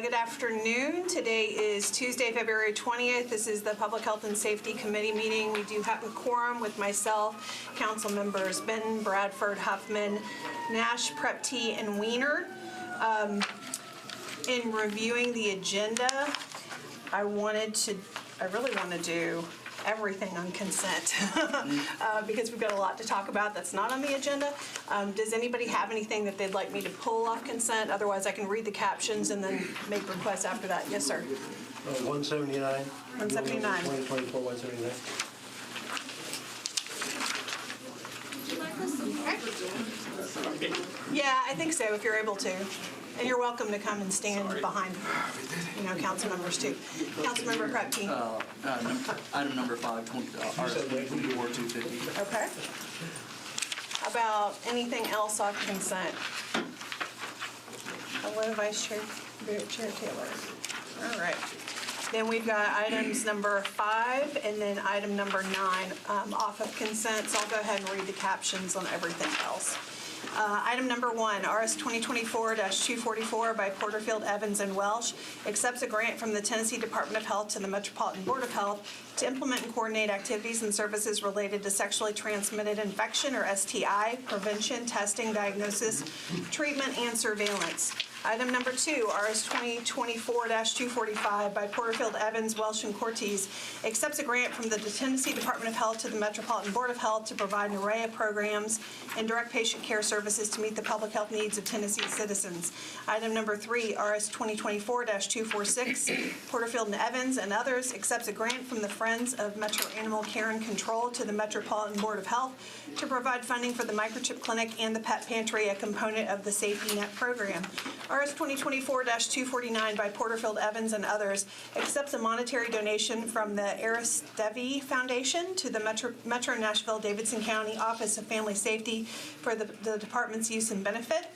Good afternoon. Today is Tuesday, February 20th. This is the Public Health and Safety Committee meeting. We do have a quorum with myself, council members Benton, Bradford, Huffman, Nash, Prepty, and Weiner. In reviewing the agenda, I really want to do everything on consent because we've got a lot to talk about that's not on the agenda. Does anybody have anything that they'd like me to pull off consent? Otherwise, I can read the captions and then make requests after that. Yes, sir. 179. 179. 2024 179. Okay. Yeah, I think so, if you're able to. And you're welcome to come and stand behind, council members too. Councilmember Prepty. Item number 5, R24 250. Okay. About anything else off consent? Hello, Vice Chair Taylor. All right. Then we've got items number 5 and then item number 9 off of consent. So I'll go ahead and read the captions on everything else. Item number 1, RS 2024-244 by Porterfield, Evans, and Welsh accepts a grant from the Tennessee Department of Health to the Metropolitan Board of Health to implement and coordinate activities and services related to sexually transmitted infection, or STI, prevention, testing, diagnosis, treatment, and surveillance. Item number 2, RS 2024-245 by Porterfield, Evans, Welsh, and Cortez accepts a grant from the Tennessee Department of Health to the Metropolitan Board of Health to provide an array of programs and direct patient care services to meet the public health needs of Tennessee citizens. Item number 3, RS 2024-246, Porterfield and Evans and others accepts a grant from the Friends of Metro Animal Care and Control to the Metropolitan Board of Health to provide funding for the microchip clinic and the pet pantry, a component of the Safety Net program. RS 2024-249 by Porterfield, Evans, and others accepts a monetary donation from the Aristevi Foundation to the Metro Nashville, Davidson County Office of Family Safety for the department's use and benefit.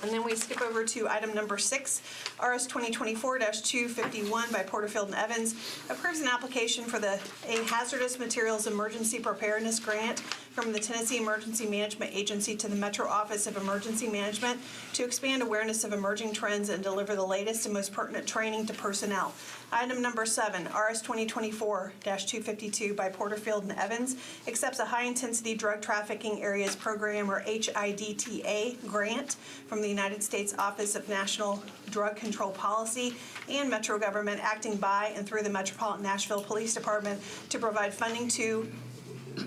And then we skip over to item number 6, RS 2024-251 by Porterfield and Evans approves an application for a hazardous materials emergency preparedness grant from the Tennessee Emergency Management Agency to the Metro Office of Emergency Management to expand awareness of emerging trends and deliver the latest and most pertinent training to personnel. Item number 7, RS 2024-252 by Porterfield and Evans accepts a high-intensity drug trafficking areas program, or HIDTA, grant from the United States Office of National Drug Control Policy and Metro Government, acting by and through the Metropolitan Nashville Police Department to provide funding to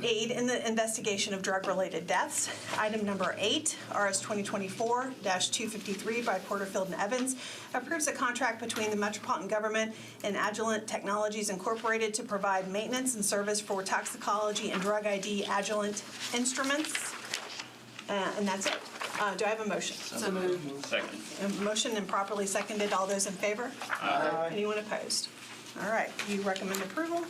aid in the investigation of drug-related deaths. Item number 8, RS 2024-253 by Porterfield and Evans approves a contract between the Metropolitan Government and Agilent Technologies Incorporated to provide maintenance and service for toxicology and drug ID Agilent instruments. And that's it. Do I have a motion? So moved. Second. A motion and properly seconded. All those in favor? Aye. Anyone opposed? All right. You recommend approval?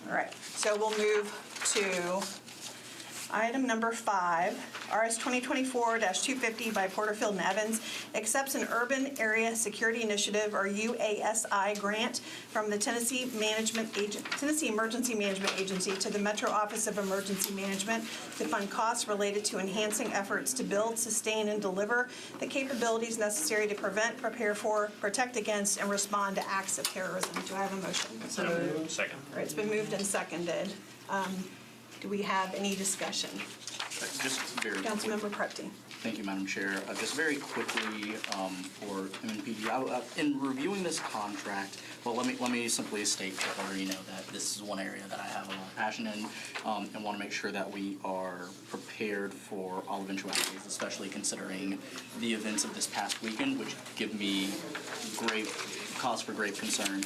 All right, so we'll move to item number 5, RS 2024-250 by Porterfield and Evans accepts an Urban Area Security Initiative, or UASI, grant from the Tennessee Emergency Management Agency to the Metro Office of Emergency Management to fund costs related to enhancing efforts to build, sustain, and deliver the capabilities necessary to prevent, prepare for, protect against, and respond to acts of terrorism. Do I have a motion? So moved. Second. All right, it's been moved and seconded. Do we have any discussion? Just very Councilmember Prepty. Thank you, Madam Chair. Just very quickly for MNPD, in reviewing this contract, well, let me simply state to her, that this is one area that I have a lot of passion in, and want to make sure that we are prepared for all eventualities, especially considering the events of this past weekend, which give me great cause for great concern.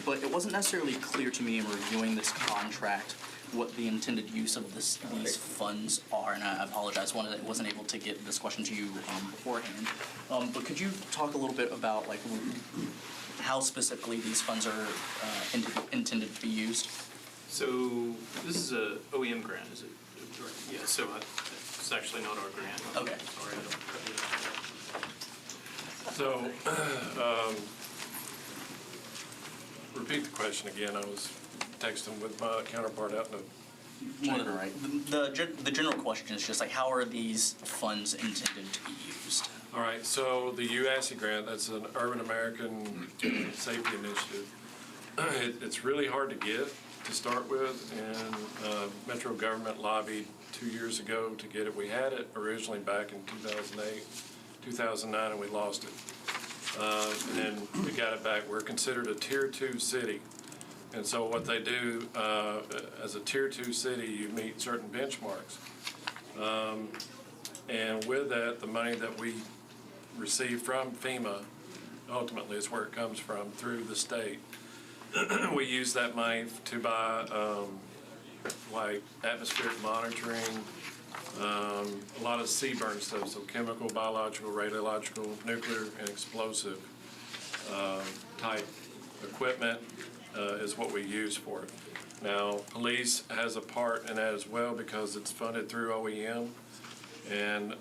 But it wasn't necessarily clear to me in reviewing this contract what the intended use of these funds are, and I apologize, I wasn't able to get this question to you beforehand. But could you talk a little bit about how specifically these funds are intended to be used? So this is a OEM grant, is it? Yeah. So it's actually not our grant. Okay. Sorry. So, repeat the question again. I was texting with my counterpart out in the More than all right. The general question is just like, how are these funds intended to be used? All right, so the UASI grant, that's an Urban American Safety Initiative. It's really hard to get to start with, and Metro government lobbied 2 years ago to get it. We had it originally back in 2008, 2009, and we lost it. And then we got it back. We're considered a Tier 2 city. And so what they do, as a Tier 2 city, you meet certain benchmarks. And with that, the money that we receive from FEMA, ultimately is where it comes from, through the state. We use that money to buy like atmospheric monitoring, a lot of CBRN stuff, so chemical, biological, radiological, nuclear, and explosive type equipment is what we use for it. Now, police has a part in that as well because it's funded through OEM, and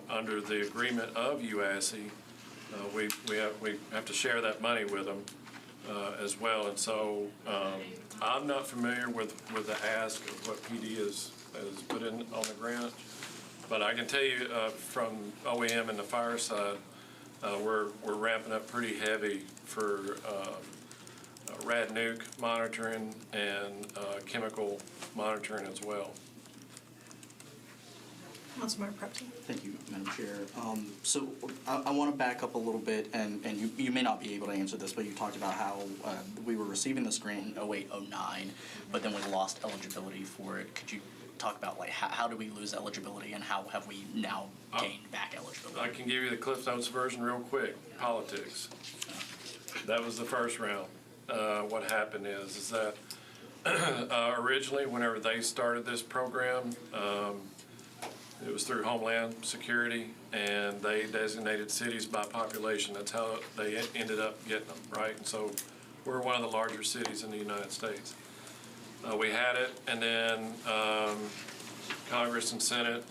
under the agreement of UASI, we have to share that money with them as well. And so I'm not familiar with the ask of what PD has put in on the grant, but I can tell you from OEM and the fire side, we're ramping up pretty heavy for rad nuke monitoring and chemical monitoring as well. Councilmember Prepty. Thank you, Madam Chair. So I want to back up a little bit, and you may not be able to answer this, but you talked about how we were receiving this grant in 08, 09, but then we lost eligibility for it. Could you talk about like how do we lose eligibility and how have we now gained back eligibility? I can give you the Cliff Notes version real quick. Politics. That was the first round. What happened is that originally, whenever they started this program, it was through Homeland Security, and they designated cities by population. That's how they ended up getting them, right? And so we're one of the larger cities in the United States. We had it, and then Congress and Senate,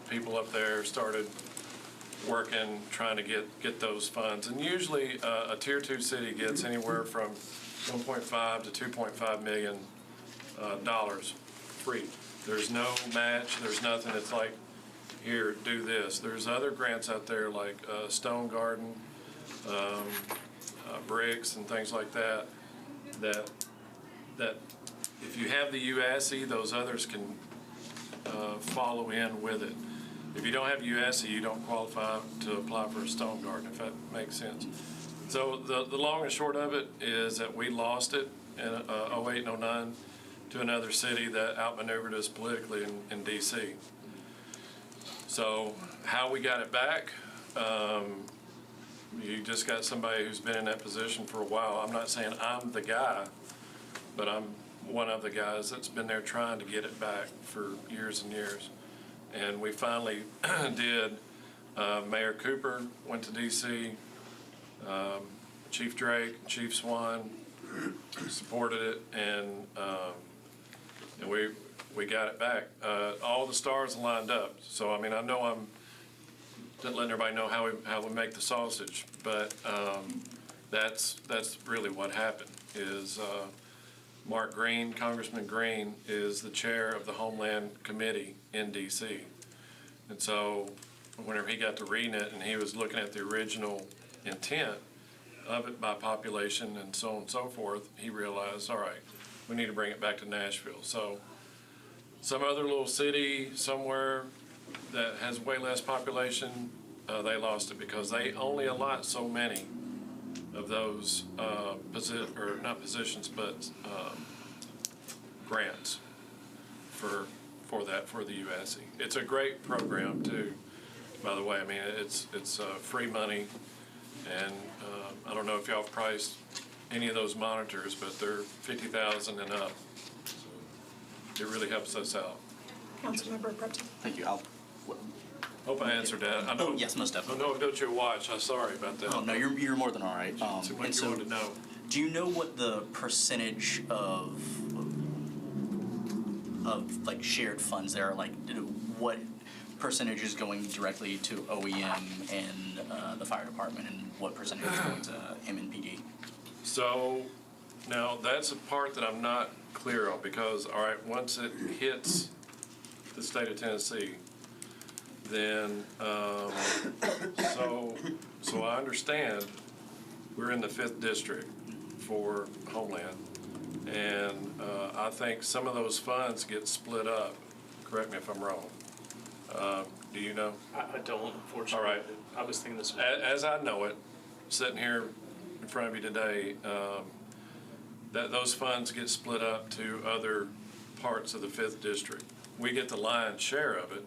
people up there started working, trying to get those funds. And usually a Tier 2 city gets anywhere from $1.5 to $2.5 million free. There's no match, there's nothing. It's like, here, do this. There's other grants out there like Stone Garden, bricks and things like that, that if you have the UASI, those others can follow in with it. If you don't have UASI, you don't qualify to apply for a Stone Garden, if that makes sense. So the long and short of it is that we lost it in 08 and 09 to another city that outmaneuvered us politically in DC. So how we got it back, you just got somebody who's been in that position for a while. I'm not saying I'm the guy, but I'm one of the guys that's been there trying to get it back for years and years. And we finally did. Mayor Cooper went to DC, Chief Drake, Chief Swan supported it, and we got it back. All the stars lined up. So I mean, I know I'm letting everybody know how we make the sausage, but that's really what happened. Is Mark Green, Congressman Green, is the chair of the Homeland Committee in D.C. And so whenever he got to reading it and he was looking at the original intent of it by population and so on and so forth, he realized, all right, we need to bring it back to Nashville. So some other little city somewhere that has way less population, they lost it because they only allot so many of those not positions, but grants for the UASI. It's a great program too, by the way. I mean, it's free money, and I don't know if y'all have priced any of those monitors, but they're $50,000 and up. So it really helps us out. Councilmember Prepty. Thank you. Hope I answered that. I know, Oh, yes, most definitely. I know I've got your watch. I'm sorry about that. Oh, no, you're more than all right. What you wanted to know. Do you know what the percentage of like shared funds there are? Like, what percentage is going directly to OEM and the fire department, and what percentage is going to MNPD? So now that's a part that I'm not clear on, because, all right, once it hits the state of Tennessee, then, so I understand we're in the 5th district for Homeland, and I think some of those funds get split up. Correct me if I'm wrong. Do you know? I don't, unfortunately. All right. I was thinking this. As I know it, sitting here in front of you today, that those funds get split up to other parts of the 5th district. We get the lion's share of it,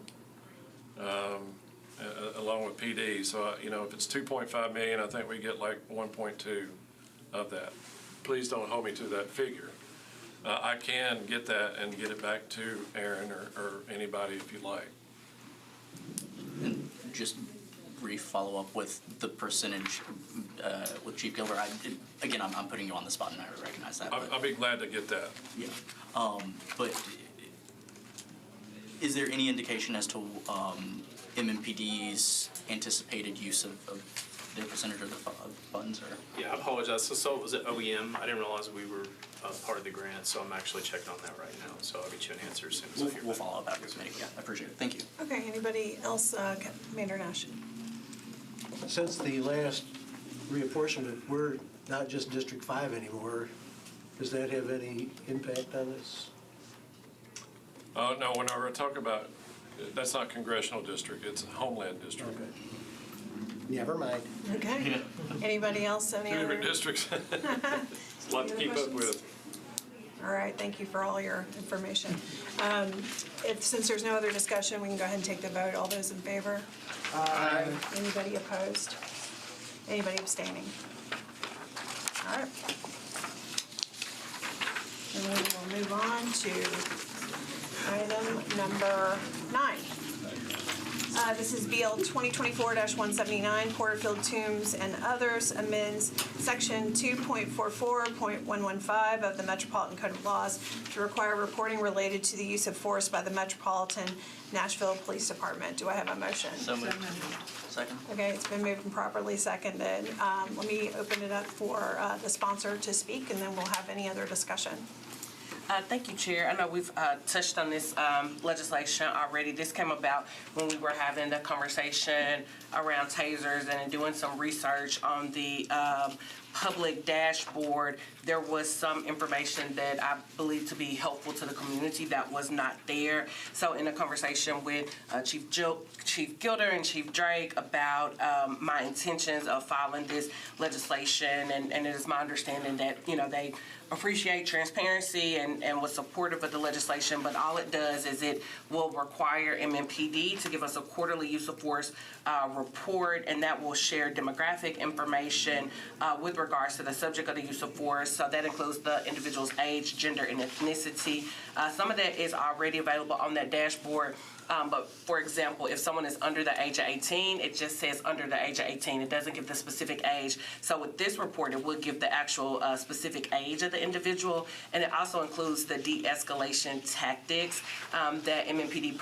along with PD. So, if it's 2.5 million, I think we get like 1.2 of that. Please don't hold me to that figure. I can get that and get it back to Aaron or anybody if you like. And just brief follow-up with the percentage with Chief Gilder. I'm putting you on the spot, and I recognize that. I'll be glad to get that. Yeah. But is there any indication as to MMPD's anticipated use of their percentage of the funds? Or? Yeah, I apologize. So was it OEM? I didn't realize we were part of the grant, so I'm actually checking on that right now. So I'll get you an answer as soon as I hear We'll back. follow up after this meeting. Yeah, I appreciate it. Thank you. Okay, anybody else? Commander Nash. Since the last reapportionment, we're not just District 5 anymore. Does that have any impact on this? Oh, no, whenever I talk about, that's not congressional district, it's Homeland district. Okay. Never mind. Okay. Anybody else? Any Two other? different districts. It's a lot to Any keep other up with. All right, thank you for all your information. Since there's no other discussion, we can go ahead and take the vote. All those in favor? Aye. Anybody opposed? Anybody abstaining? All right. And we will move on to item number 9. This is BL 2024-179, Porterfield Tombs and Others, amends Section 2.44.115 of the Metropolitan Code of Laws to require reporting related to the use of force by the Metropolitan Nashville Police Department. Do I have a motion? So moved. Second. Okay, it's been moved and properly seconded. Let me open it up for the sponsor to speak, and then we'll have any other discussion. Thank you, Chair. I know we've touched on this legislation already. This came about when we were having the conversation around tasers and doing some research on the public dashboard. There was some information that I believe to be helpful to the community that was not there. So in a conversation with Chief Gilder and Chief Drake about my intentions of filing this legislation, and it is my understanding that, they appreciate transparency and was supportive of the legislation, but all it does is it will require MMPD to give us a quarterly use of force report, and that will share demographic information with regards to the subject of the use of force. So that includes the individual's age, gender, and ethnicity. Some of that is already available on that dashboard. But for example, if someone is under the age of 18, it just says under the age of 18. It doesn't give the specific age. So with this report, it will give the actual specific age of the individual, and it also includes the de-escalation tactics that MMPD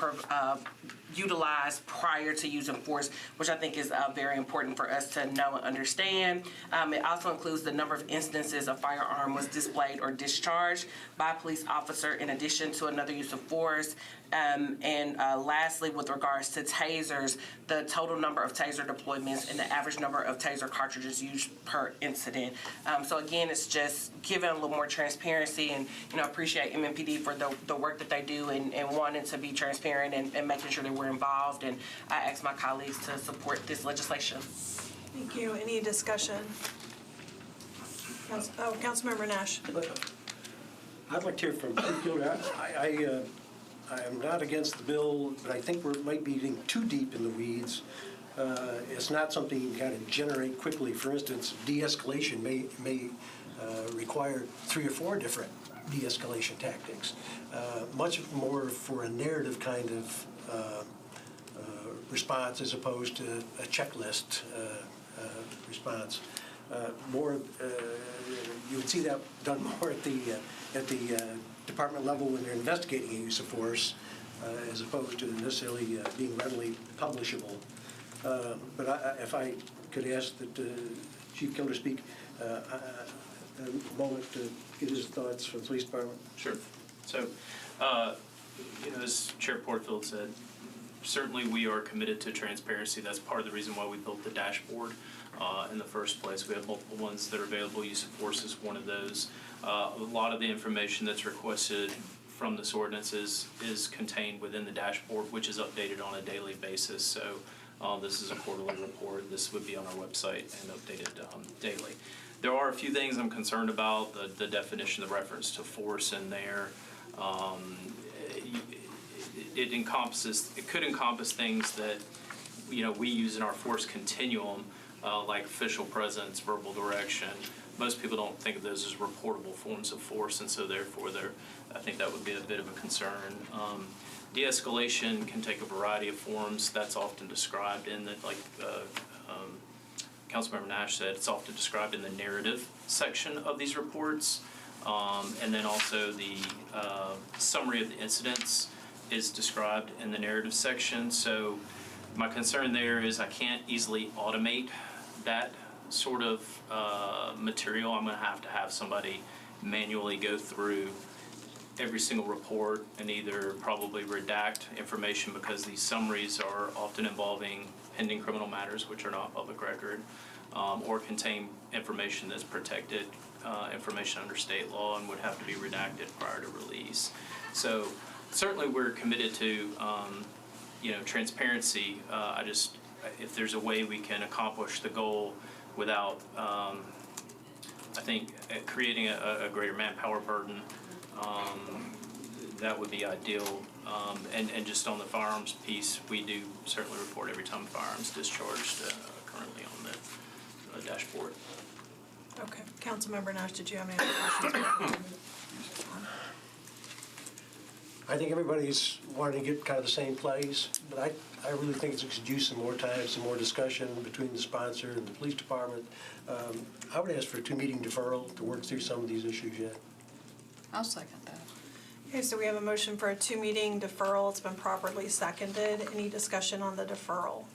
utilize prior to using force, which I think is very important for us to know and understand. It also includes the number of instances a firearm was displayed or discharged by a police officer in addition to another use of force. And lastly, with regards to tasers, the total number of taser deployments and the average number of taser cartridges used per incident. So again, it's just giving a little more transparency, and appreciate MMPD for the work that they do and wanting to be transparent and making sure that we're involved. And I ask my colleagues to support this legislation. Thank you. Any discussion? Councilmember Nash. I'd like to hear from Chief Gilder. I am not against the bill, but I think we might be getting too deep in the weeds. It's not something you can kind of generate quickly. For instance, de-escalation may require 3 or 4 different de-escalation tactics. Much more for a narrative kind of response as opposed to a checklist response. You would see that done more at the department level when they're investigating a use of force, as opposed to necessarily being readily publishable. But if I could ask that Chief Gilder speak, a moment to get his thoughts from the police department. Sure. So, as Chair Porterfield said, certainly we are committed to transparency. That's part of the reason why we built the dashboard in the first place. We have multiple ones that are available. Use of force is one of those. A lot of the information that's requested from this ordinance is contained within the dashboard, which is updated on a daily basis. So this is a quarterly report. This would be on our website and updated daily. There are a few things I'm concerned about. The definition, the reference to force in there. It could encompass things that we use in our force continuum, like official presence, verbal direction. Most people don't think of those as reportable forms of force, and so therefore I think that would be a bit of a concern. De-escalation can take a variety of forms. That's often described in the, like Councilmember Nash said, it's often described in the narrative section of these reports. And then also the summary of the incidents is described in the narrative section. So my concern there is I can't easily automate that sort of material. I'm going to have somebody manually go through every single report and either probably redact information, because these summaries are often involving pending criminal matters, which are not public record, or contain information that's protected information under state law and would have to be redacted prior to release. So certainly we're committed to transparency. If there's a way we can accomplish the goal without I think creating a greater manpower burden, that would be ideal. And just on the firearms piece, we do certainly report every time firearms discharged currently on the dashboard. Okay. Councilmember Nash, did you have any other questions? I think everybody's wanting to get kind of the same place, but I really think it could use some more time, some more discussion between the sponsor and the police department. I would ask for a 2-meeting deferral to work through some of these issues yet. I'll second that. Okay, so we have a motion for a 2-meeting deferral. It's been properly seconded. Any discussion on the deferral?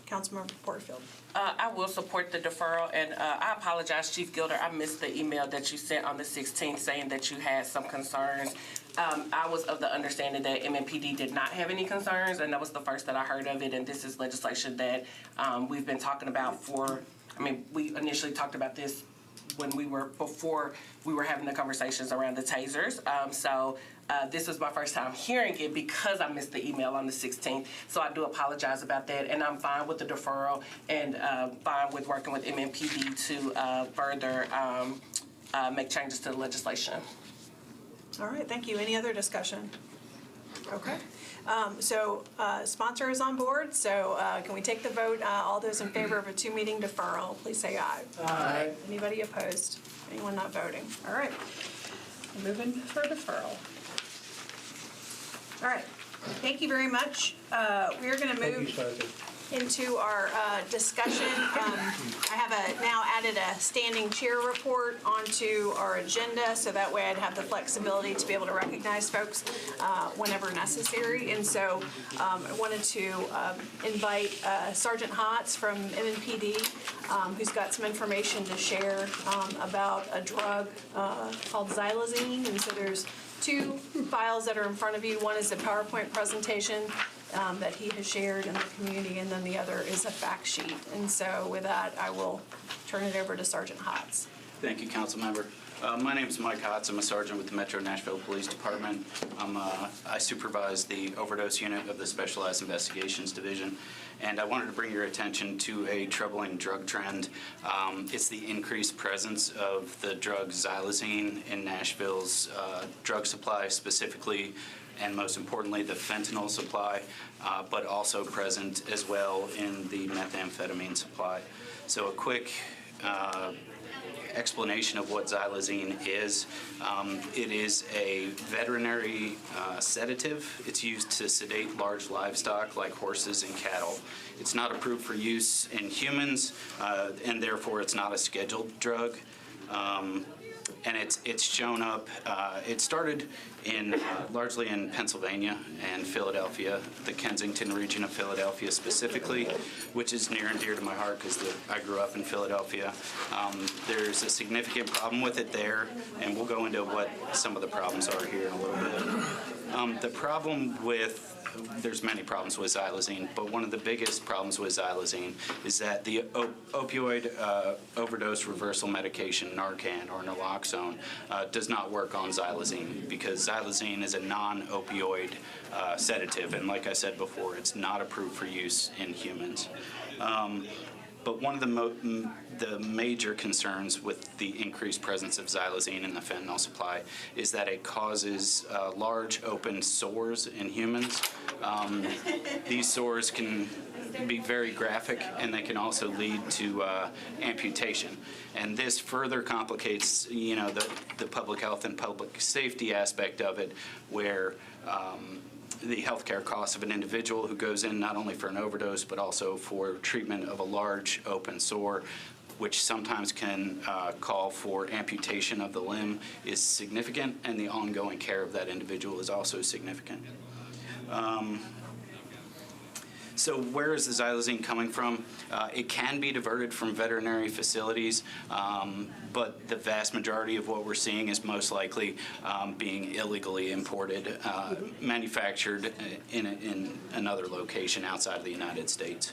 Councilmember Porterfield. I will support the deferral, and I apologize, Chief Gilder, I missed the email that you sent on the 16th saying that you had some concerns. I was of the understanding that MNPD did not have any concerns, and that was the first that I heard of it, and this is legislation that we've been talking about we initially talked about this before we were having the conversations around the tasers. This was my first time hearing it because I missed the email on the 16th. So I do apologize about that. And I'm fine with the deferral and fine with working with MNPD to further make changes to the legislation. All right, thank you. Any other discussion? Okay. Sponsor is on board, so can we take the vote? All those in favor of a 2-meeting deferral, please say aye. Aye. Anybody opposed? Anyone not voting? All right. Moving for deferral. All right. Thank you very much. We're going to Thank you, move Sponsor. into our discussion. I have now added a standing chair report onto our agenda, so that way I'd have the flexibility to be able to recognize folks whenever necessary. And so I wanted to invite Sergeant Hotz from MNPD, who's got some information to share about a drug called xylazine. And so there's 2 files that are in front of you. One is a PowerPoint presentation that he has shared in the community, and then the other is a fact sheet. And so with that, I will turn it over to Sergeant Hotz. Thank you, Councilmember. My name is Mike Hotz. I'm a sergeant with the Metro Nashville Police Department. I supervise the overdose unit of the Specialized Investigations Division, and I wanted to bring your attention to a troubling drug trend. It's the increased presence of the drug xylazine in Nashville's drug supply, specifically and most importantly the fentanyl supply, but also present as well in the methamphetamine supply. So a quick explanation of what xylazine is. It is a veterinary sedative. It's used to sedate large livestock like horses and cattle. It's not approved for use in humans, and therefore it's not a scheduled drug. And it's shown up, it started in, largely in Pennsylvania and Philadelphia, the Kensington region of Philadelphia specifically, which is near and dear to my heart because I grew up in Philadelphia. There's a significant problem with it there, and we'll go into what some of the problems are here in a little bit. The problem with There's many problems with xylazine, but one of the biggest problems with xylazine is that the opioid overdose reversal medication, Narcan or naloxone, does not work on xylazine because xylazine is a non-opioid sedative, and like I said before, it's not approved for use in humans. But one of the major concerns with the increased presence of xylazine in the fentanyl supply is that it causes large open sores in humans. These sores can be very graphic, and they can also lead to amputation. And this further complicates, the public health and public safety aspect of it, where the healthcare costs of an individual who goes in not only for an overdose, but also for treatment of a large open sore, which sometimes can call for amputation of the limb, is significant, and the ongoing care of that individual is also significant. So where is the xylazine coming from? It can be diverted from veterinary facilities, but the vast majority of what we're seeing is most likely being illegally imported, manufactured in another location outside of the United States.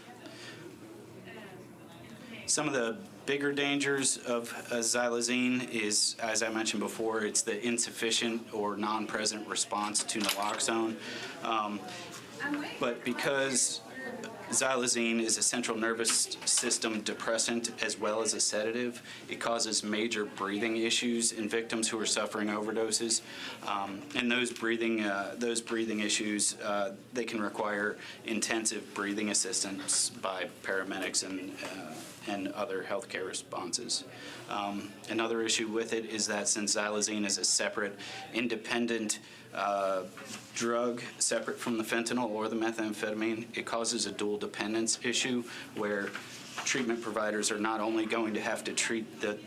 Some of the bigger dangers of xylazine is, as I mentioned before, it's the insufficient or non-present response to naloxone. But because xylazine is a central nervous system depressant as well as a sedative, it causes major breathing issues in victims who are suffering overdoses. And those breathing issues, they can require intensive breathing assistance by paramedics and other healthcare responses. Another issue with it is that since xylazine is a separate, independent drug, separate from the fentanyl or the methamphetamine, it causes a dual dependence issue where treatment providers are not only going to have to treat the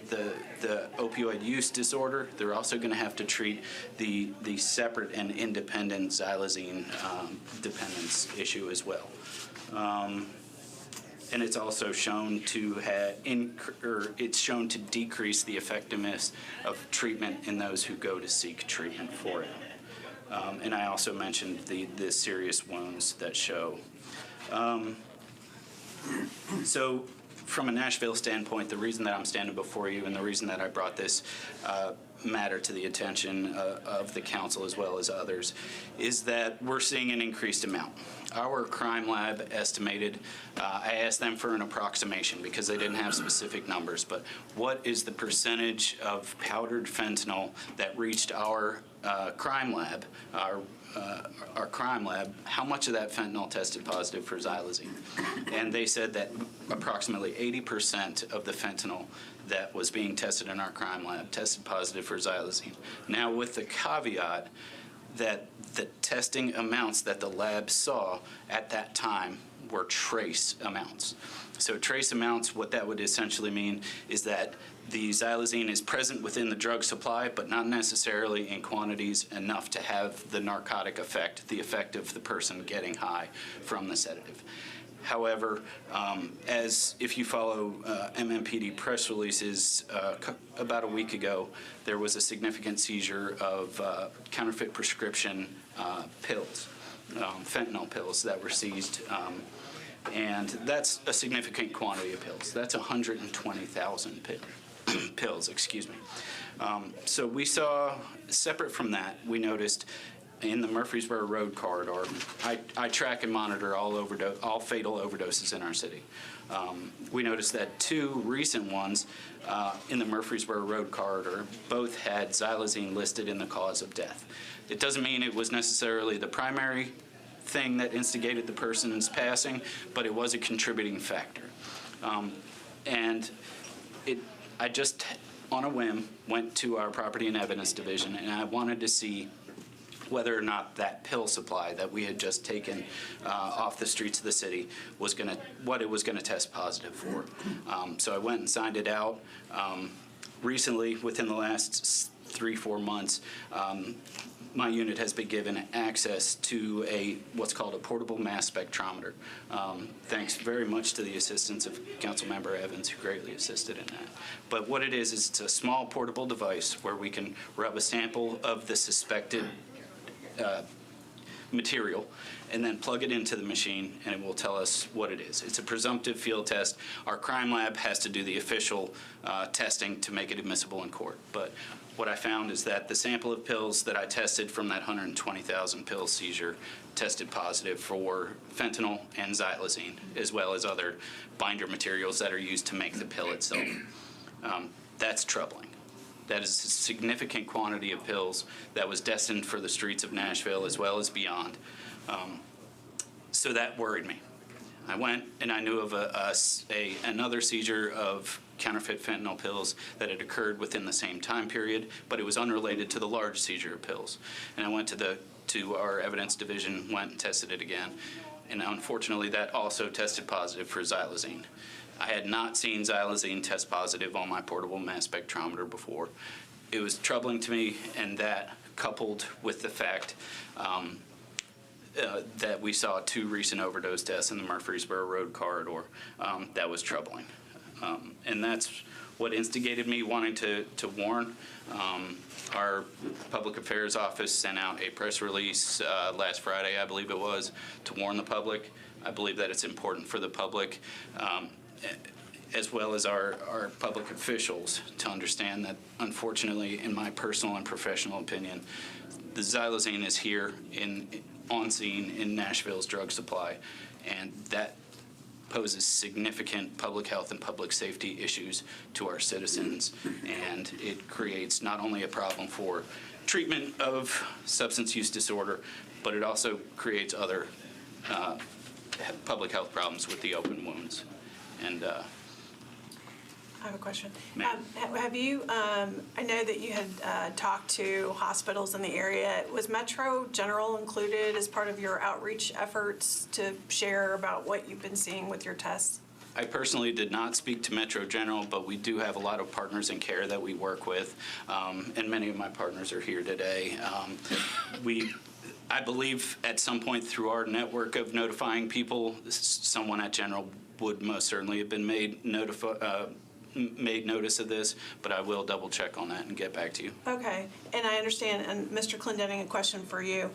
opioid use disorder, they're also going to have to treat the separate and independent xylazine dependence issue as well. And it's also shown to decrease the effectiveness of treatment in those who go to seek treatment for it. And I also mentioned the serious wounds that show. So from a Nashville standpoint, the reason that I'm standing before you and the reason that I brought this matter to the attention of the council as well as others is that we're seeing an increased amount. Our crime lab estimated, I asked them for an approximation because they didn't have specific numbers, but what is the percentage of powdered fentanyl that reached our crime lab, our crime lab, how much of that fentanyl tested positive for xylazine? And they said that approximately 80% of the fentanyl that was being tested in our crime lab tested positive for xylazine. Now, with the caveat that the testing amounts that the lab saw at that time were trace amounts. So trace amounts, what that would essentially mean is that the xylazine is present within the drug supply, but not necessarily in quantities enough to have the narcotic effect, the effect of the person getting high from the sedative. However, as if you follow MMPD press releases, about a week ago, there was a significant seizure of counterfeit prescription pills, fentanyl pills that were seized. And that's a significant quantity of pills. That's 120,000 pills, excuse me. So we saw, separate from that, we noticed in the Murfreesboro Road corridor, I track and monitor all fatal overdoses in our city. We noticed that two recent ones in the Murfreesboro Road corridor both had xylazine listed in the cause of death. It doesn't mean it was necessarily the primary thing that instigated the person's passing, but it was a contributing factor. And I just, on a whim, went to our Property and Evidence Division, and I wanted to see whether or not that pill supply that we had just taken off the streets of the city was what it was gonna test positive for. So I went and signed it out. recently, within the last 3-4 months, my unit has been given access to what's called a portable mass spectrometer. Thanks very much to the assistance of Councilmember Evans, who greatly assisted in that. But what it is it's a small portable device where we can rub a sample of the suspected material and then plug it into the machine, and it will tell us what it is. It's a presumptive field test. Our crime lab has to do the official testing to make it admissible in court. But what I found is that the sample of pills that I tested from that 120,000 pill seizure tested positive for fentanyl and xylazine, as well as other binder materials that are used to make the pill itself. That's troubling. That is a significant quantity of pills that was destined for the streets of Nashville as well as beyond. So that worried me. I went and I knew of another seizure of counterfeit fentanyl pills that had occurred within the same time period, but it was unrelated to the large seizure of pills. And I went to our evidence division, went and tested it again, and unfortunately that also tested positive for xylazine. I had not seen xylazine test positive on my portable mass spectrometer before. It was troubling to me, and that coupled with the fact that we saw 2 recent overdose deaths in the Murfreesboro Road corridor, that was troubling. And that's what instigated me wanting to warn. Our Public Affairs Office sent out a press release last Friday, I believe it was, to warn the public. I believe that it's important for the public, as well as our public officials, to understand that, unfortunately, in my personal and professional opinion, the xylazine is here on scene in Nashville's drug supply, and that poses significant public health and public safety issues to our citizens, and it creates not only a problem for treatment of substance use disorder, but it also creates other public health problems with the open wounds. And I have a question. Ma'am. Have you, I know that you had talked to hospitals in the area. Was Metro General included as part of your outreach efforts to share about what you've been seeing with your tests? I personally did not speak to Metro General, but we do have a lot of partners in care that we work with, and many of my partners are here today. I believe at some point through our network of notifying people, someone at General would most certainly have been made notice of this, but I will double check on that and get back to you. Okay, and I understand, and Mr. Clendenning, a question for you.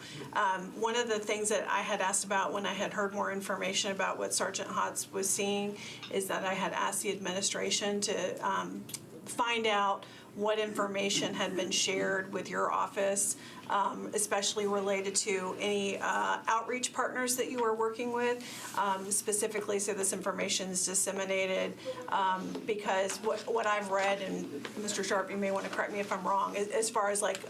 One of the things that I had asked about when I had heard more information about what Sergeant Hotz was seeing is that I had asked the administration to find out what information had been shared with your office, especially related to any outreach partners that you were working with, specifically so this information is disseminated, because what I've read, and Mr. Sharp, you may want to correct me if I'm wrong, as far as like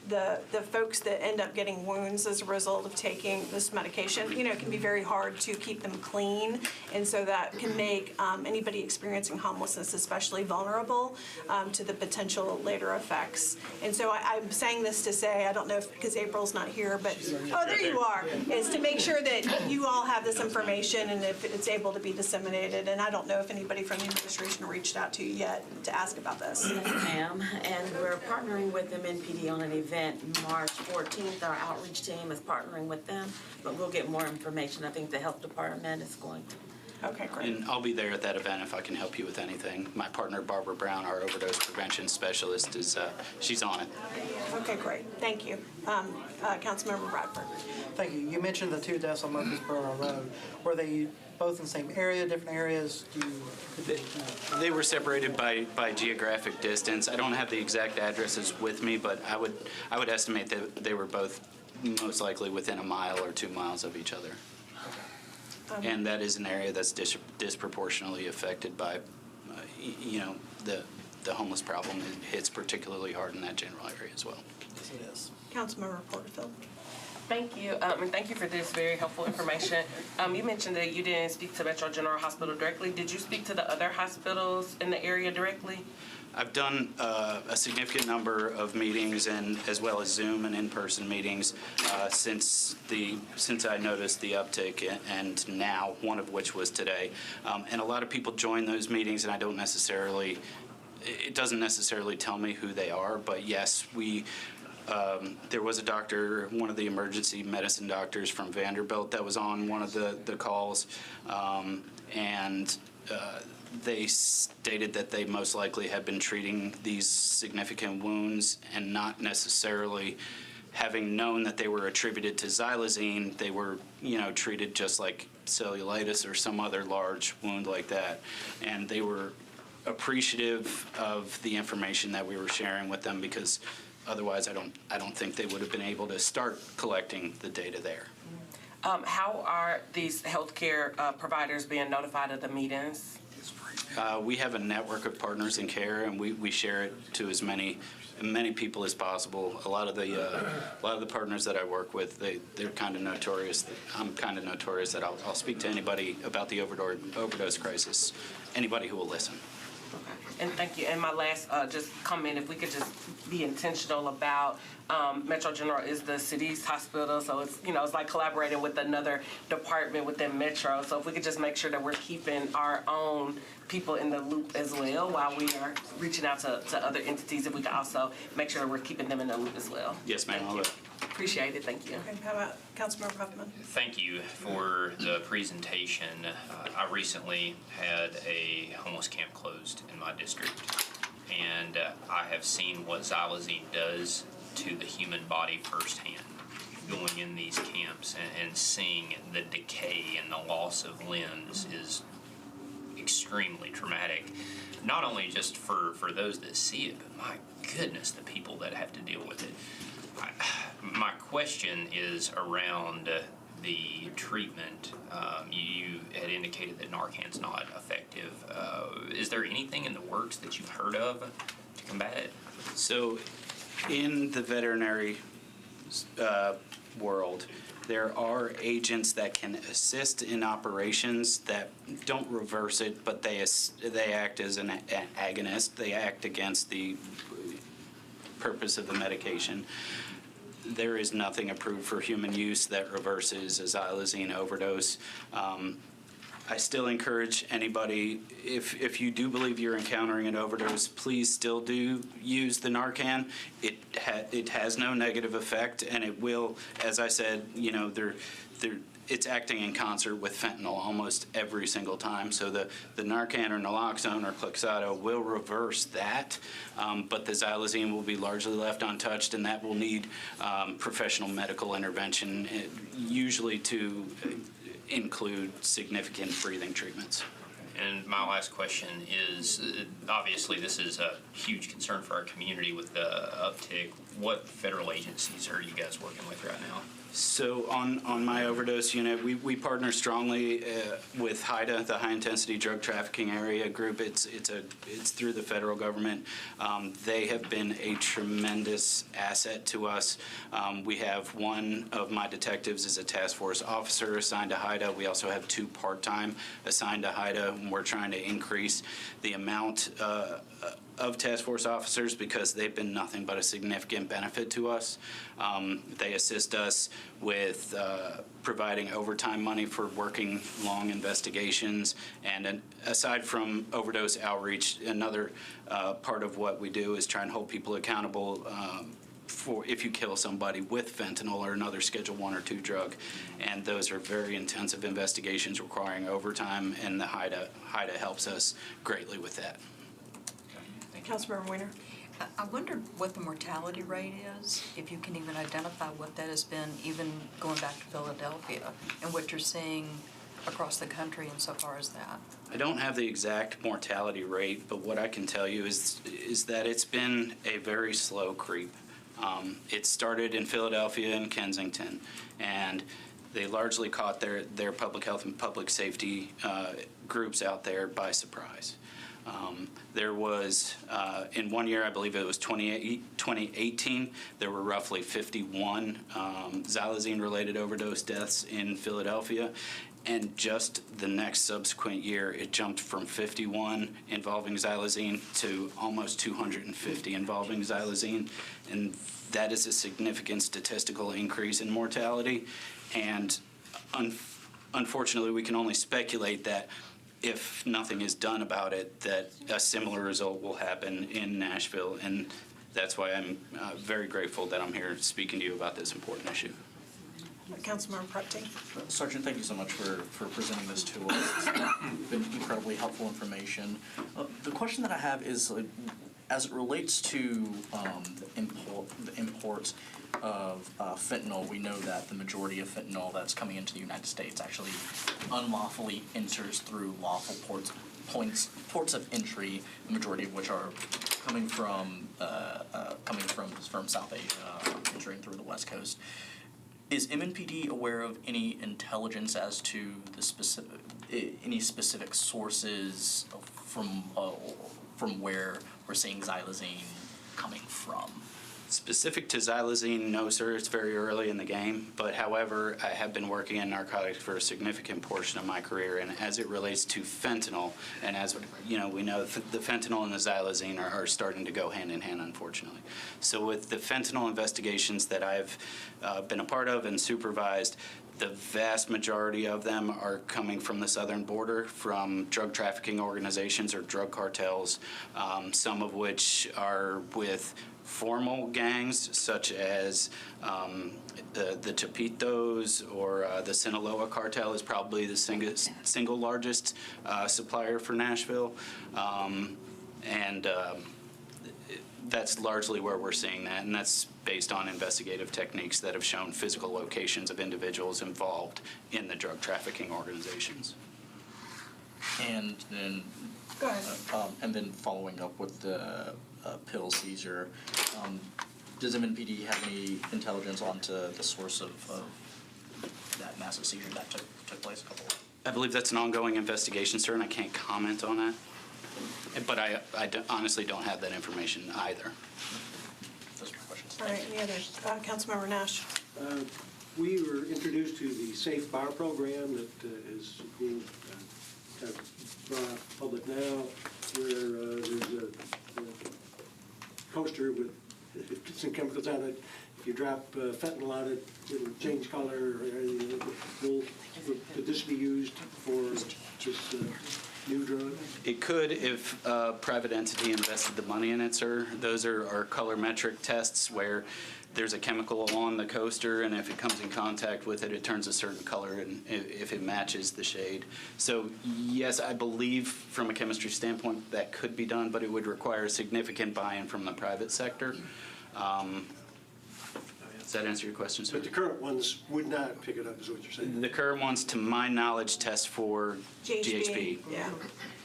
the folks that end up getting wounds as a result of taking this medication, you know, it can be very hard to keep them clean, and so that can make anybody experiencing homelessness especially vulnerable to the potential later effects. And so I'm saying this to say, I don't know if, because April's not here, but, oh, there you are, is to make sure that you all have this information and if it's able to be disseminated. And I don't know if anybody from the administration reached out to you yet to ask about this. Yes, ma'am, and we're partnering with the MPD on an event March 14th. Our outreach team is partnering with them, but we'll get more information. I think the health department is going to. Okay, great. And I'll be there at that event if I can help you with anything. My partner, Barbara Brown, our overdose prevention specialist, she's on it. Okay, great. Thank you. Councilmember Bradford. Thank you. You mentioned the 2 deaths on Murfreesboro Road. Were they both in the same area, different areas? They were separated by geographic distance. I don't have the exact addresses with me, but I would estimate that they were both most likely within a mile or 2 miles of each other. And that is an area that's disproportionately affected by, the homeless problem. It hits particularly hard in that general area as well. Yes, it is. Councilmember Porterfield. Thank you, and thank you for this very helpful information. You mentioned that you didn't speak to Metro General Hospital directly. Did you speak to the other hospitals in the area directly? I've done a significant number of meetings, and as well as Zoom and in-person meetings since I noticed the uptick, and now one of which was today. And a lot of people join those meetings, and I don't necessarily it doesn't necessarily tell me who they are, but yes, there was a doctor, one of the emergency medicine doctors from Vanderbilt that was on one of the calls, and they stated that they most likely had been treating these significant wounds and not necessarily having known that they were attributed to xylazine. They were, treated just like cellulitis or some other large wound like that. And they were appreciative of the information that we were sharing with them, because otherwise I don't think they would have been able to start collecting the data there. How are these healthcare providers being notified of the meetings? We have a network of partners in care, and we share it to as many people as possible. A lot of the partners that I work with, they're kind of notorious. I'm kind of notorious that I'll speak to anybody about the overdose crisis, anybody who will listen. Okay. And thank you. And my last just comment, if we could just be intentional about Metro General is the city's hospital, so it's it's like collaborating with another department within Metro. So if we could just make sure that we're keeping our own people in the loop as well while we are reaching out to other entities, if we could also make sure that we're keeping them in the loop as well. Yes, ma'am. Thank you. Appreciate it. Thank you. Okay, how about Councilmember Huffman? Thank you for the presentation. I recently had a homeless camp closed in my district, and I have seen what xylazine does to the human body firsthand. Going in these camps and seeing the decay and the loss of limbs is extremely traumatic. Not only just for those that see it, but my goodness, the people that have to deal with it. My question is around the treatment. You had indicated that Narcan's not effective. Is there anything in the works that you've heard of to combat it? So in the veterinary world, there are agents that can assist in operations that don't reverse it, but they act as an agonist. They act against the purpose of the medication. There is nothing approved for human use that reverses a xylazine overdose. I still encourage anybody, if you do believe you're encountering an overdose, please still do use the Narcan. It has no negative effect, and it will, as I said, it's acting in concert with fentanyl almost every single time. So the Narcan or naloxone or Cloxato will reverse that, but the xylazine will be largely left untouched, and that will need professional medical intervention, usually to include significant breathing treatments. And my last question is, obviously this is a huge concern for our community with the uptick. What federal agencies are you guys working with right now? So on my overdose unit, we partner strongly with HIDA, the High Intensity Drug Trafficking Area Group. It's through the federal government. They have been a tremendous asset to us. We have one of my detectives is a task force officer assigned to HIDA. We also have 2 part-time assigned to HIDA, and we're trying to increase the amount of task force officers because they've been nothing but a significant benefit to us. They assist us with providing overtime money for working long investigations. And aside from overdose outreach, another part of what we do is try and hold people accountable for if you kill somebody with fentanyl or another Schedule 1 or 2 drug. And those are very intensive investigations requiring overtime, and the HIDA helps us greatly with that. Councilmember Weiner? I wondered what the mortality rate is, if you can even identify what that has been, even going back to Philadelphia, and what you're seeing across the country insofar as that. I don't have the exact mortality rate, but what I can tell you is that it's been a very slow creep. It started in Philadelphia and Kensington, and they largely caught their public health and public safety groups out there by surprise. There was, in one year, I believe it was 2018, there were roughly 51 xylazine-related overdose deaths in Philadelphia. And just the next subsequent year, it jumped from 51 involving xylazine to almost 250 involving xylazine. And that is a significant statistical increase in mortality. And unfortunately, we can only speculate that if nothing is done about it, that a similar result will happen in Nashville. And that's why I'm very grateful that I'm here speaking to you about this important issue. Councilmember Prepting. Sergeant, thank you so much for presenting this to us. It's been incredibly helpful information. The question that I have is, as it relates to the import of fentanyl, we know that the majority of fentanyl that's coming into the United States actually unlawfully enters through lawful ports of entry, the majority of which are coming from South Asia, entering through the West Coast. Is MNPD aware of any intelligence as to any specific sources from where we're seeing xylazine coming from? Specific to xylazine, no, sir. It's very early in the game. But however, I have been working in narcotics for a significant portion of my career, and as it relates to fentanyl, and as you know, we know the fentanyl and the xylazine are starting to go hand in hand, unfortunately. So with the fentanyl investigations that I've been a part of and supervised, the vast majority of them are coming from the southern border, from drug trafficking organizations or drug cartels, some of which are with formal gangs such as the Chapitos or the Sinaloa cartel is probably the single largest supplier for Nashville. That's largely where we're seeing that, and that's based on investigative techniques that have shown physical locations of individuals involved in the drug trafficking organizations. And then, Go ahead. And then following up with the pill seizure, does MNPD have any intelligence onto the source of that massive seizure that took place a couple of? I believe that's an ongoing investigation, sir, and I can't comment on that. But I honestly don't have that information either. Those are my questions. All right, any others? Councilmember Nash. We were introduced to the Safe Bar program that is being kind of brought out to the public now, where there's a poster with some chemicals on it. If you drop fentanyl on it, it'll change color. Could this be used for this new drug? It could if a private entity invested the money in it, sir. Those are colorimetric tests where there's a chemical on the coaster, and if it comes in contact with it, it turns a certain color, and if it matches the shade. So yes, I believe from a chemistry standpoint that could be done, but it would require significant buy-in from the private sector. Does that answer your question, sir? But the current ones would not pick it up, is what you're saying? The current ones, to my knowledge, test for GHB. Yeah,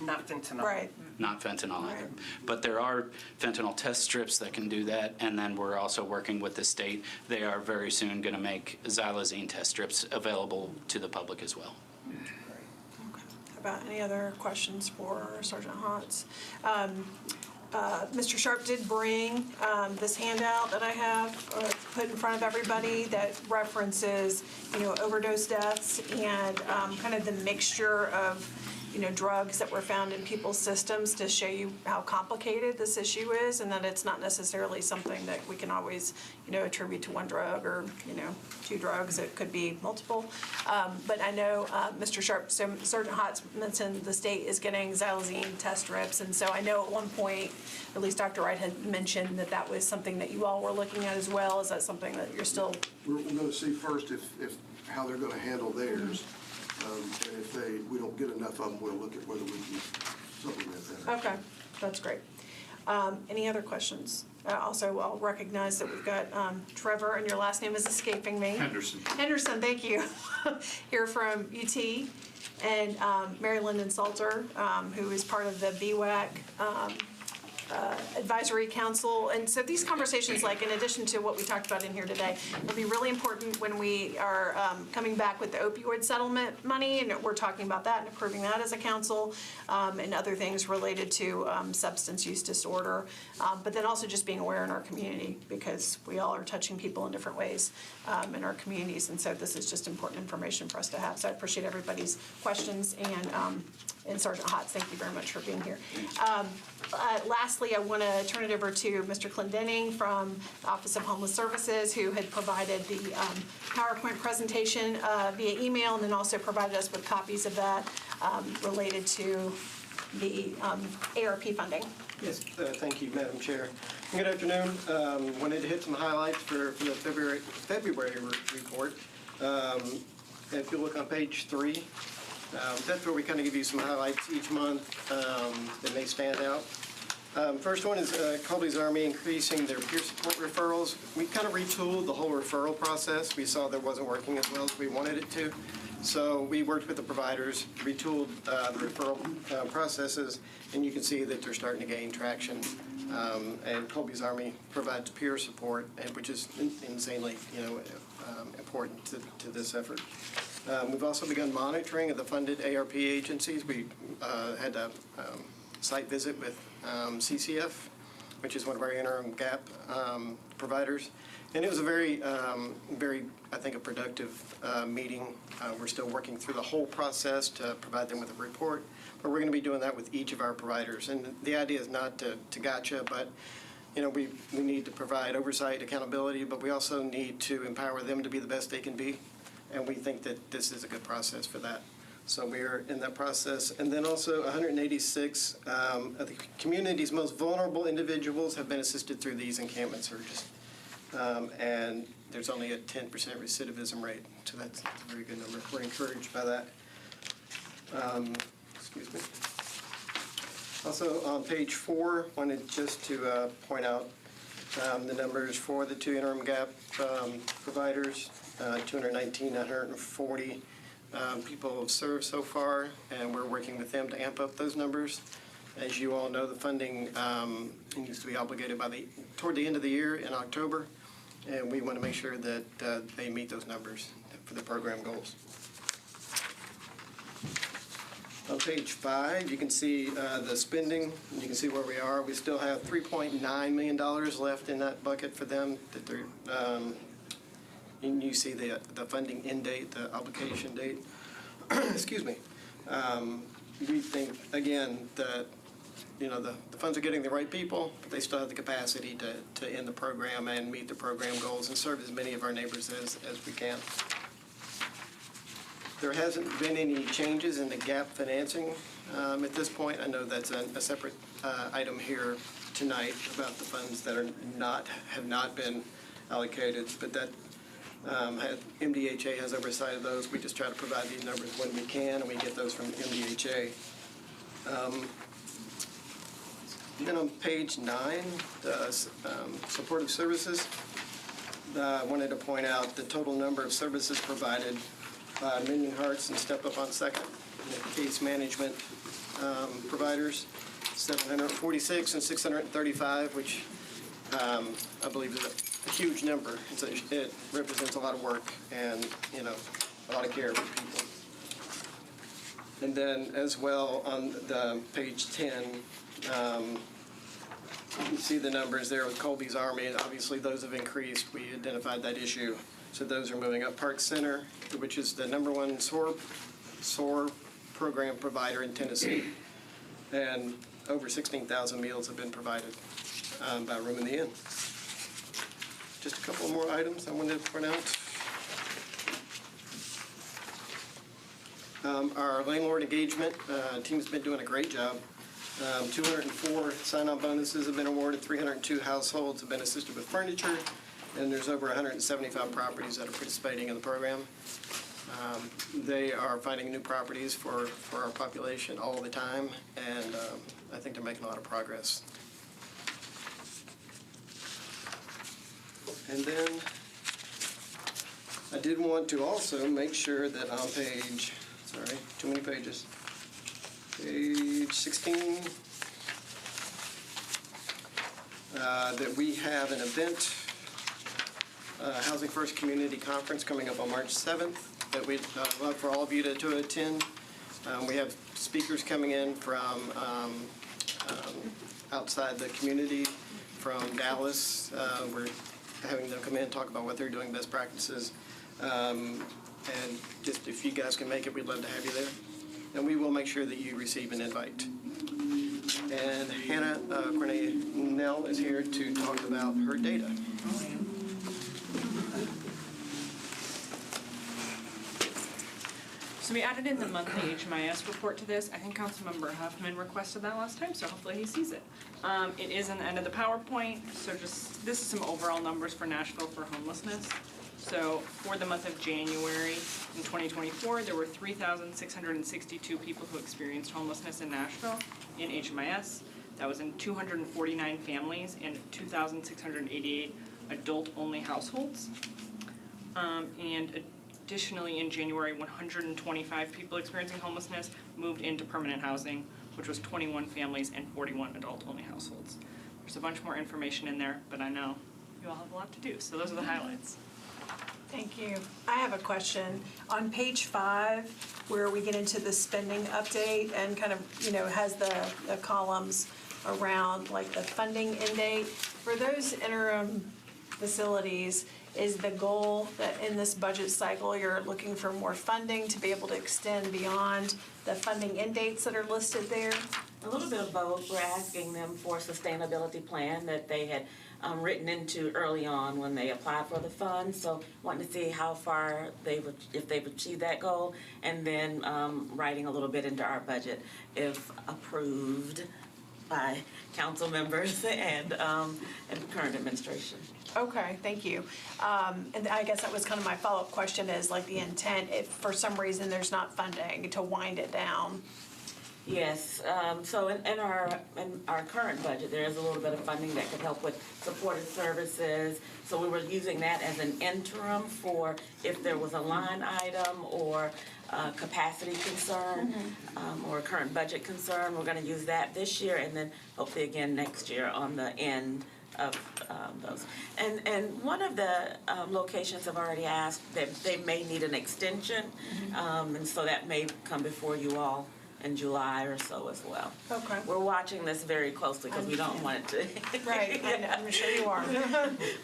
Not fentanyl. right. Not fentanyl either. Right. But there are fentanyl test strips that can do that, and then we're also working with the state. They are very soon going to make xylazine test strips available to the public as well. Okay. About any other questions for Sergeant Hotz? Mr. Sharp did bring this handout that I have put in front of everybody that references, overdose deaths and kind of the mixture of, drugs that were found in people's systems to show you how complicated this issue is, and that it's not necessarily something that we can always, attribute to one drug or, two drugs. It could be multiple. But I know Mr. Sharp, Sergeant Hotz mentioned the state is getting xylazine test strips, and so I know at one point, at least Dr. Wright had mentioned that was something that you all were looking at as well. Is that something that you're still? We're going to see first if how they're going to handle theirs. And if we don't get enough of them, we'll look at whether we can supplement that. Okay, that's great. Any other questions? Also, I'll recognize that we've got Trevor, and your last name is escaping me. Henderson. Henderson, thank you. Here from UT, and Mary Lyndon Salter, who is part of the BWAC Advisory Council. And so these conversations, in addition to what we talked about in here today, will be really important when we are coming back with the opioid settlement money, and we're talking about that and approving that as a council, and other things related to substance use disorder, but then also just being aware in our community, because we all are touching people in different ways in our communities, and so this is just important information for us to have. So I appreciate everybody's questions, and Sergeant Hotz, thank you very much for being here. Lastly, I want to turn it over to Mr. Clendenning from the Office of Homeless Services, who had provided the PowerPoint presentation via email, and then also provided us with copies of that related to the ARP funding. Yes, thank you, Madam Chair. Good afternoon. Wanted to hit some highlights for the February report. If you look on page 3, that's where we kind of give you some highlights each month that may stand out. First one is Colby's Army increasing their peer support referrals. We kind of retooled the whole referral process. We saw that wasn't working as well as we wanted it to. So we worked with the providers, retooled the referral processes, and you can see that they're starting to gain traction. And Colby's Army provides peer support, which is insanely, important to this effort. We've also begun monitoring of the funded ARP agencies. We had a site visit with CCF, which is one of our interim GAP providers. And it was a very, I think, a productive meeting. We're still working through the whole process to provide them with a report, but we're going to be doing that with each of our providers. And the idea is not to gotcha, but we need to provide oversight, accountability, but we also need to empower them to be the best they can be. And we think that this is a good process for that. So we are in that process. And then also 186 of the community's most vulnerable individuals have been assisted through these encampment searches. And there's only a 10% recidivism rate, so that's a very good number. We're encouraged by that. Excuse me. Also on page 4, wanted just to point out the numbers for the 2 interim GAP providers, 219, 940 people have served so far, and we're working with them to amp up those numbers. As you all know, the funding needs to be obligated toward the end of the year in October, and we want to make sure that they meet those numbers for the program goals. On page 5, you can see the spending. You can see where we are. We still have $3.9 million left in that bucket for them. And you see the funding end date, the application date. Excuse me. We think, again, that the funds are getting the right people, but they still have the capacity to end the program and meet the program goals and serve as many of our neighbors as we can. There hasn't been any changes in the GAP financing at this point. I know that's a separate item here tonight about the funds that have not been allocated, but that MDHA has oversight of those. We just try to provide these numbers when we can, and we get those from MDHA. Then on page 9, the supportive services, I wanted to point out the total number of services provided by Mending Hearts and Step Up on Second, and the case management providers, 746 and 635, which I believe is a huge number. It represents a lot of work and a lot of care for people. And then as well on the page 10, you see the numbers there with Colby's Army, and obviously those have increased. We identified that issue, so those are moving up. Park Center, which is the #1 SOAR program provider in Tennessee, and over 16,000 meals have been provided by Room in the Inn. Just a couple more items I wanted to point out. Our landlord engagement team's been doing a great job. 204 sign-on bonuses have been awarded, 302 households have been assisted with furniture, and there's over 175 properties that are participating in the program. They are finding new properties for our population all the time, and I think they're making a lot of progress. And then I did want to also make sure that on page, sorry, too many pages, page 16, that we have an event, Housing First Community Conference coming up on March 7th that we'd love for all of you to attend. We have speakers coming in from outside the community, from Dallas. We're having them come in and talk about what they're doing, best practices. And just if you guys can make it, we'd love to have you there. And we will make sure that you receive an invite. And Hannah Cornell is here to talk about her data. So we added in the monthly HMIS report to this. I think Councilmember Huffman requested that last time, so hopefully he sees it. It is in the end of the PowerPoint, so just, this is some overall numbers for Nashville for homelessness. So for the month of January in 2024, there were 3,662 people who experienced homelessness in Nashville in HMIS. That was in 249 families and 2,688 adult-only households. And additionally, in January, 125 people experiencing homelessness moved into permanent housing, which was 21 families and 41 adult-only households. There's a bunch more information in there, but I know you all have a lot to do, so those are the highlights. Thank you. I have a question. On page 5, where we get into the spending update and kind of, has the columns around like the funding end date, for those interim facilities, is the goal that in this budget cycle you're looking for more funding to be able to extend beyond the funding end dates that are listed there? A little bit of both. We're asking them for a sustainability plan that they had written into early on when they applied for the funds. So wanting to see how far if they've achieved that goal, and then writing a little bit into our budget if approved by council members and current administration. Okay, thank you. And I guess that was kind of my follow-up question is like the intent, if for some reason there's not funding to wind it down. Yes, so in our current budget, there is a little bit of funding that could help with supported services. So we were using that as an interim for if there was a line item or capacity concern or current budget concern. We're going to use that this year and then hopefully again next year on the end of those. And one of the locations have already asked that they may need an extension, and so that may come before you all in July or so as well. Okay. We're watching this very closely because we don't want it to. Right, I'm sure you are.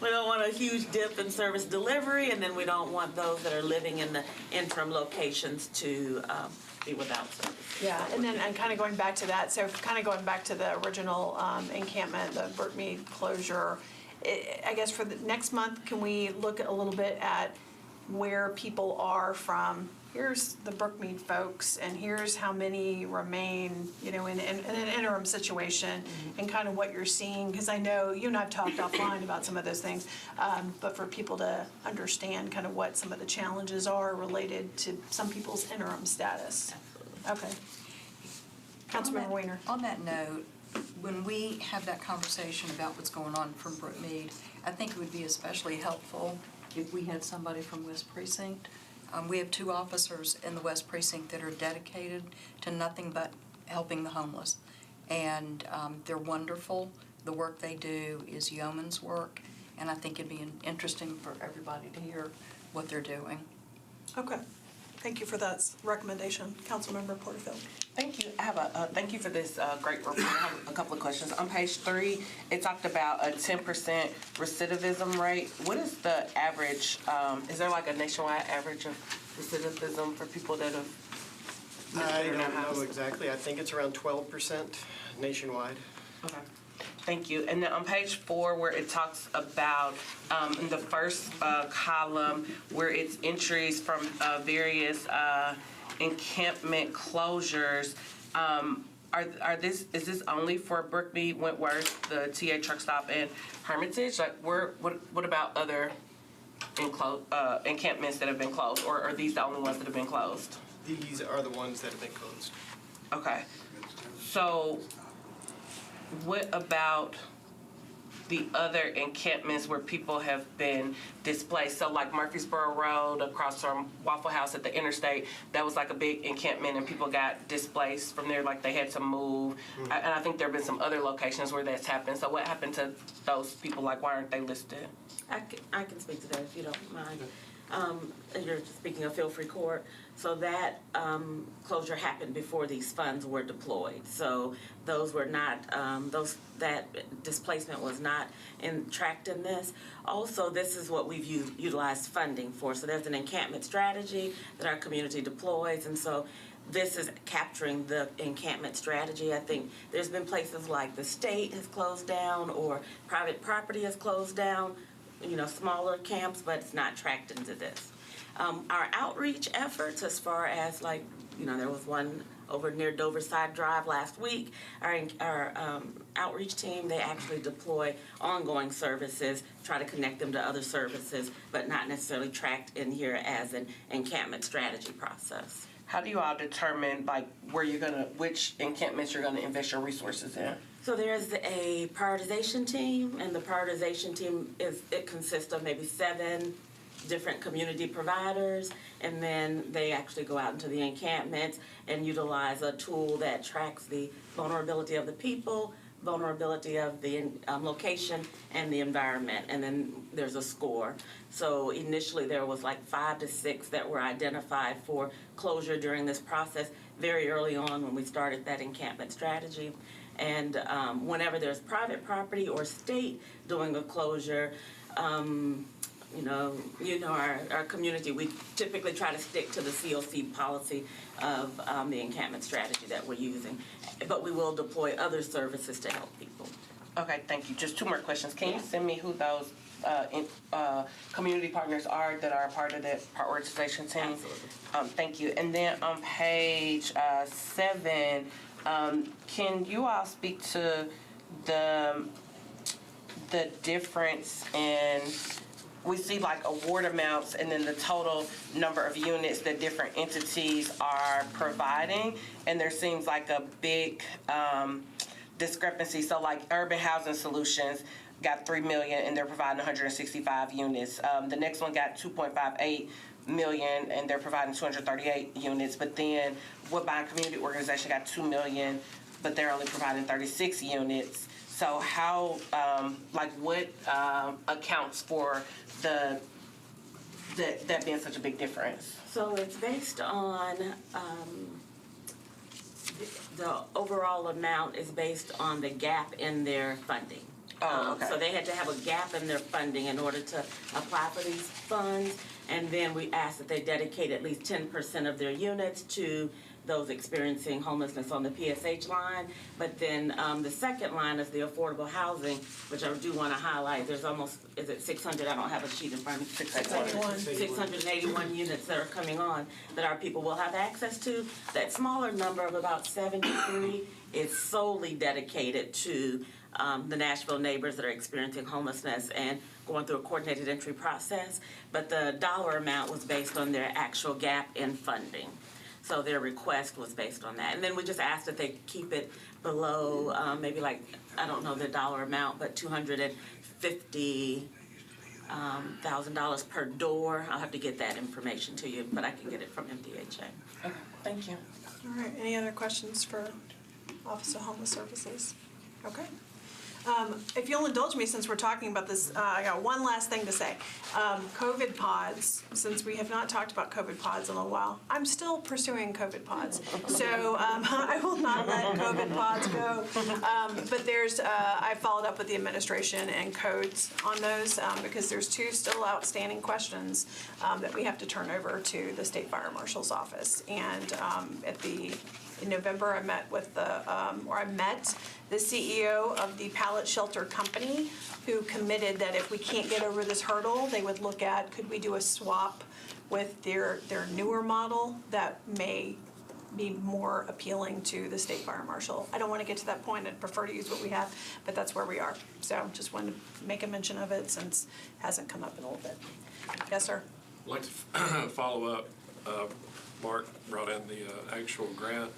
We don't want a huge dip in service delivery, and then we don't want those that are living in the interim locations to be without service. Yeah, and then and kind of going back to that, so kind of going back to the original encampment, the Brookmead closure, I guess for the next month, can we look a little bit at where people are from? Here's the Brookmead folks, and here's how many remain, in an interim situation, and kind of what you're seeing, because I know you and I've talked offline about some of those things, but for people to understand kind of what some of the challenges are related to some people's interim status. Okay. Councilmember Weiner. On that note, when we have that conversation about what's going on from Brookmead, I think it would be especially helpful if we had somebody from West Precinct. We have 2 officers in the West Precinct that are dedicated to nothing but helping the homeless. And they're wonderful. The work they do is yeoman's work, and I think it'd be interesting for everybody to hear what they're doing. Okay. Thank you for that recommendation. Councilmember Porterfield. Thank you. I have thank you for this great report. I have a couple of questions. On page 3, it talked about a 10% recidivism rate. What is the average? Is there like a nationwide average of recidivism for people that have? I don't know exactly. I think it's around 12% nationwide. Okay. Thank you. And then on page 4, where it talks about in the first column, where it's entries from various encampment closures. Is this only for Brookmead, Wentworth, the TA truck stop, and Hermitage? Like, what about other encampments that have been closed, or are these the only ones that have been closed? These are the ones that have been closed. Okay. So, what about the other encampments where people have been displaced? So like Murfreesboro Road across from Waffle House at the interstate, that was like a big encampment and people got displaced from there, like they had to move. And I think there have been some other locations where that's happened. So what happened to those people? Like, why aren't they listed? I can speak to that if you don't mind. You're speaking of Feel Free Court. So that closure happened before these funds were deployed. So those were not, that displacement was not tracked in this. Also, this is what we've utilized funding for. So there's an encampment strategy that our community deploys, and so this is capturing the encampment strategy. I think there's been places like the state has closed down or private property has closed down, smaller camps, but it's not tracked into this. Our outreach efforts, as far as like, there was one over near Doverside Drive last week. Our outreach team, they actually deploy ongoing services, try to connect them to other services, but not necessarily tracked in here as an encampment strategy process. How do you all determine like which encampments you're gonna invest your resources in? So there's a prioritization team, and the prioritization team consists of maybe 7 different community providers, and then they actually go out into the encampments and utilize a tool that tracks the vulnerability of the people, vulnerability of the location, and the environment, and then there's a score. So initially there was like 5 to 6 that were identified for closure during this process very early on when we started that encampment strategy. And whenever there's private property or state doing a closure, our community, we typically try to stick to the COC policy of the encampment strategy that we're using. But we will deploy other services to help people. Okay, thank you. Just 2 more questions. Can you send me who those community partners are that are a part of that prioritization team? Absolutely. Thank you. And then on page 7, can you all speak to the difference in, we see like award amounts and then the total number of units that different entities are providing, and there seems like a big discrepancy. So like Urban Housing Solutions got $3 million and they're providing 165 units. The next one got $2.58 million and they're providing 238 units. But then Woodbine Community Organization got $2 million, but they're only providing 36 units. So how, what accounts for that being such a big difference? So it's based on, the overall amount is based on the gap in their funding. Oh, okay. So they had to have a gap in their funding in order to apply for these funds. And then we asked that they dedicate at least 10% of their units to those experiencing homelessness on the PSH line. But then the second line is the affordable housing, which I do want to highlight. There's almost, is it 600? I don't have a sheet in front of me. 681 units that are coming on that our people will have access to. That smaller number of about 73 is solely dedicated to the Nashville neighbors that are experiencing homelessness and going through a coordinated entry process. But the dollar amount was based on their actual gap in funding. So their request was based on that. And then we just asked that they keep it below maybe like, I don't know the dollar amount, but $250,000 per door. I'll have to get that information to you, but I can get it from MDHA. Okay, thank you. All right, any other questions for Office of Homeless Services? Okay. If you'll indulge me, since we're talking about this, I got one last thing to say. COVID pods, since we have not talked about COVID pods in a while, I'm still pursuing COVID pods. So I will not let COVID pods go. But there's, I followed up with the administration and codes on those because there's 2 still outstanding questions that we have to turn over to the State Fire Marshal's office. And in November, I met with the CEO of the pallet shelter company, who committed that if we can't get over this hurdle, they would look at, could we do a swap with their newer model that may be more appealing to the State Fire Marshal. I don't want to get to that point. I'd prefer to use what we have, but that's where we are. So just wanted to make a mention of it since it hasn't come up in a little bit. Yes, sir? I'd like to follow up. Mark brought in the actual grant.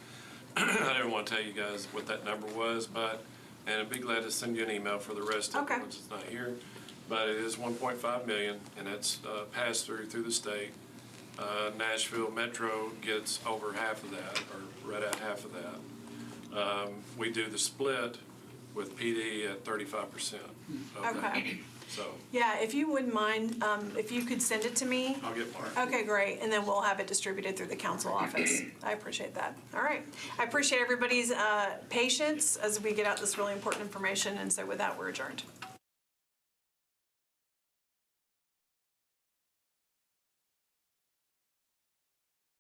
I didn't want to tell you guys what that number was, and I'd be glad to send you an email for the rest of it once it's not here. But it is $1.5 million, and that's passed through the state. Nashville Metro gets over half of that, or right at half of that. We do the split with PD at 35%. Okay. So. Yeah, if you wouldn't mind, if you could send it to me. I'll get Mark. Okay, great, and then we'll have it distributed through the council office. I appreciate that. All right. I appreciate everybody's patience as we get out this really important information, and so with that, we're adjourned.